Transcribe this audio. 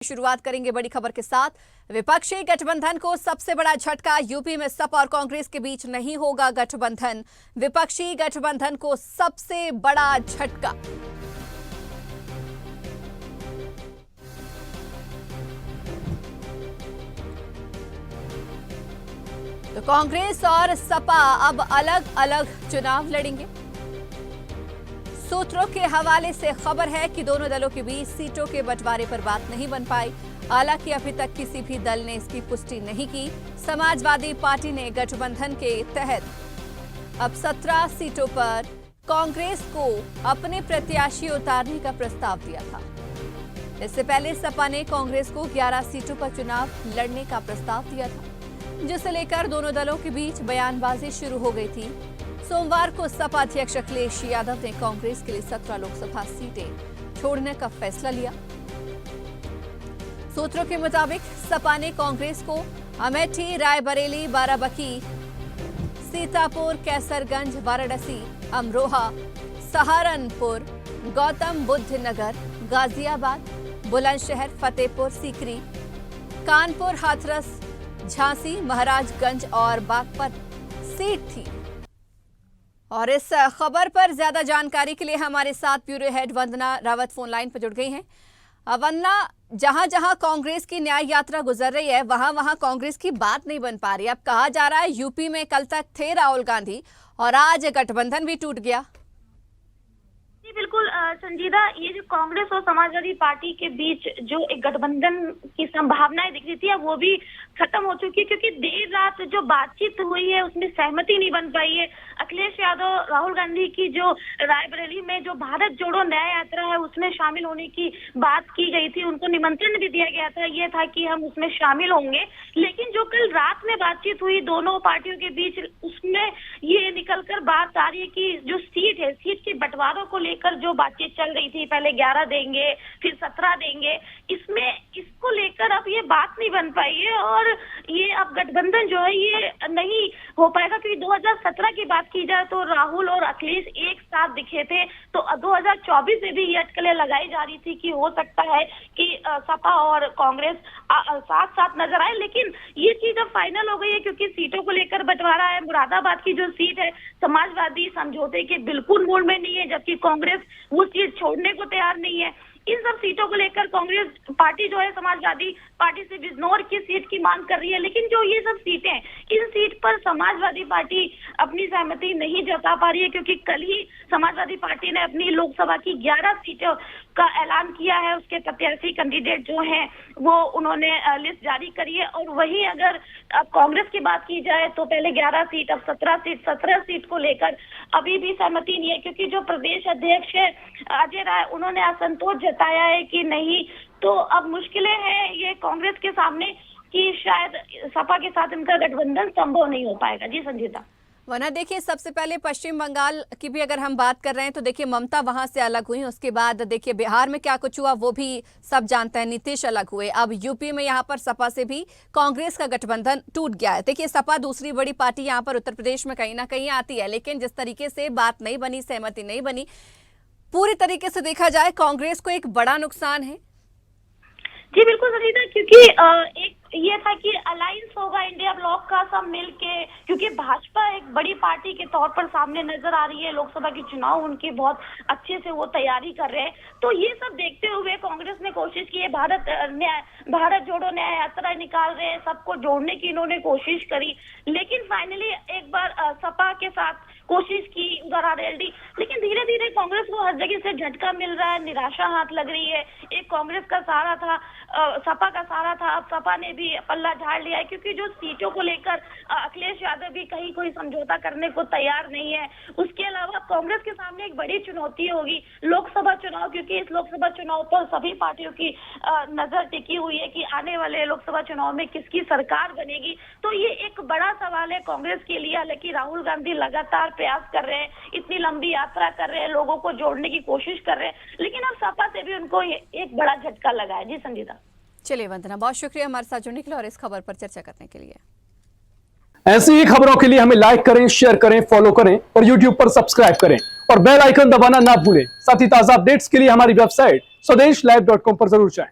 शुरुआत करेंगे बड़ी खबर के साथ। विपक्षी गठबंधन को सबसे बड़ा झटका। यूपी में सपा और कांग्रेस के बीच नहीं होगा गठबंधन। विपक्षी गठबंधन को सबसे बड़ा झटका। तो कांग्रेस और सपा अब अलग अलग चुनाव लड़ेंगे। सूत्रों के हवाले से खबर है कि दोनों दलों के बीच सीटों के बंटवारे पर बात नहीं बन पाई। हालांकि अभी तक किसी भी दल ने इसकी पुष्टि नहीं की। समाजवादी पार्टी ने गठबंधन के तहत अब 17 सीटों पर कांग्रेस को अपने प्रत्याशी उतारने का प्रस्ताव दिया था। इससे पहले सपा ने कांग्रेस को 11 सीटों पर चुनाव लड़ने का प्रस्ताव दिया था, जिसे लेकर दोनों दलों के बीच बयानबाजी शुरू हो गई थी। सोमवार को सपा अध्यक्ष अखिलेश यादव ने कांग्रेस के लिए 17 लोकसभा सीटें छोड़ने का फैसला लिया। सूत्रों के मुताबिक सपा ने कांग्रेस को अमेठी, रायबरेली, बाराबंकी, सीतापुर, कैसरगंज, वाराणसी, अमरोहा, सहारनपुर, गौतम बुद्ध नगर, गाजियाबाद, बुलंदशहर, फतेहपुर सीकरी, कानपुर, हाथरस, झांसी, महाराजगंज और बागपत सीट थी। और इस खबर पर ज्यादा जानकारी के लिए हमारे साथ ब्यूरो हेड वंदना रावत फोन लाइन पर जुड़ गई हैं। वंदना, जहां जहां कांग्रेस की न्याय यात्रा गुजर रही है वहां वहां कांग्रेस की बात नहीं बन पा रही। अब कहा जा रहा है यूपी में कल तक थे राहुल गांधी और आज गठबंधन भी टूट गया। जी बिल्कुल संजीदा, ये जो कांग्रेस और समाजवादी पार्टी के बीच जो एक गठबंधन की संभावनाएं दिख रही थी अब वो भी खत्म हो चुकी है, क्योंकि देर रात जो बातचीत हुई है उसमें सहमति नहीं बन पाई है। अखिलेश यादव राहुल गांधी की जो रायबरेली में जो भारत जोड़ो न्याय यात्रा है उसमें शामिल होने की बात की गई थी, उनको निमंत्रण भी दिया गया था, ये था कि हम उसमें शामिल होंगे। लेकिन जो कल रात में बातचीत हुई दोनों पार्टियों के बीच उसमें ये निकलकर बात आ रही है कि जो सीट है, सीट के बंटवारों को लेकर जो बातचीत चल रही थी, पहले 11 देंगे फिर 17 देंगे, इसको लेकर अब ये बात नहीं बन पाई है और ये अब गठबंधन जो है ये नहीं हो पाएगा। क्योंकि 2017 की बात की जाए तो राहुल और अखिलेश एक साथ दिखे थे, तो 2024 में भी ये अटकलें लगाई जा रही थी कि हो सकता है कि सपा और कांग्रेस साथ साथ नजर आए। लेकिन ये चीज अब फाइनल हो गई है, क्योंकि सीटों को लेकर बंटवारा है। मुरादाबाद की जो सीट है समाजवादी समझौते के बिल्कुल मूड में नहीं है, जबकि कांग्रेस वो सीट छोड़ने को तैयार नहीं है। इन सब सीटों को लेकर कांग्रेस पार्टी जो है समाजवादी पार्टी से बिजनौर की सीट की मांग कर रही है। लेकिन जो ये सब सीटें हैं, इन सीट पर समाजवादी पार्टी अपनी सहमति नहीं जता पा रही है, क्योंकि कल ही समाजवादी पार्टी ने अपनी लोकसभा की 11 सीटों का ऐलान किया है। उसके प्रत्याशी कैंडिडेट जो हैं वो उन्होंने लिस्ट जारी करी है। और वहीं अगर अब कांग्रेस की बात की जाए तो पहले 11 सीट अब 17 सीट को लेकर अभी भी सहमति नहीं है, क्योंकि जो प्रदेश अध्यक्ष है अजय राय उन्होंने असंतोष जताया है कि नहीं, तो अब मुश्किलें हैं ये कांग्रेस के सामने कि शायद सपा के साथ इनका गठबंधन संभव नहीं हो पाएगा। जी संजीता। वरना देखिए, सबसे पहले पश्चिम बंगाल की भी अगर हम बात कर रहे हैं तो देखिए ममता वहां से अलग हुई, उसके बाद देखिए बिहार में क्या कुछ हुआ वो भी सब जानते हैं, नीतीश अलग हुए। अब यूपी में यहाँ पर सपा से भी कांग्रेस का गठबंधन टूट गया है। देखिए सपा दूसरी बड़ी पार्टी यहाँ पर उत्तर प्रदेश में कहीं ना कहीं आती है, लेकिन जिस तरीके से बात नहीं बनी, सहमति नहीं बनी, पूरी तरीके से देखा जाए कांग्रेस को एक बड़ा नुकसान है। जी बिल्कुल संजीता, क्योंकि एक ये था कि अलायंस होगा इंडिया ब्लॉक का सब मिल के, क्योंकि भाजपा एक बड़ी पार्टी के तौर पर सामने नजर आ रही है। लोकसभा के चुनाव उनकी बहुत अच्छे से वो तैयारी कर रहे हैं, तो ये सब देखते हुए कांग्रेस ने कोशिश की है, भारत जोड़ो न्याय यात्रा निकाल रहे हैं, सबको जोड़ने की इन्होंने कोशिश करी। लेकिन फाइनली एक बार सपा के साथ कोशिश की उधर आरएलडी, लेकिन धीरे धीरे कांग्रेस को हर जगह से झटका मिल रहा है, निराशा हाथ लग रही है। एक कांग्रेस का सहारा था, सपा का सहारा था, अब सपा ने भी पल्ला झाड़ लिया है, क्योंकि जो सीटों को लेकर अखिलेश यादव भी कहीं कोई समझौता करने को तैयार नहीं है। उसके अलावा कांग्रेस के सामने एक बड़ी चुनौती होगी लोकसभा चुनाव, क्योंकि इस लोकसभा चुनाव पर सभी पार्टियों की नजर टिकी हुई है कि आने वाले लोकसभा चुनाव में किसकी सरकार बनेगी। तो ये एक बड़ा सवाल है कांग्रेस के लिए। हालांकि राहुल गांधी लगातार प्रयास कर रहे हैं, इतनी लंबी यात्रा कर रहे हैं, लोगों को जोड़ने की कोशिश कर रहे हैं, लेकिन अब सपा से भी उनको एक बड़ा झटका लगा है। जी संगीता। चलिए वंदना, बहुत शुक्रिया हमारे साथ जुड़ने के लिए और इस खबर पर चर्चा करने के लिए। ऐसी ही खबरों के लिए हमें लाइक करें, शेयर करें, फॉलो करें और YouTube पर सब्सक्राइब करें और बेल आइकन दबाना ना भूलें। साथ ही ताजा अपडेट्स के लिए हमारी वेबसाइट swadesh live.com पर जरूर जाएं।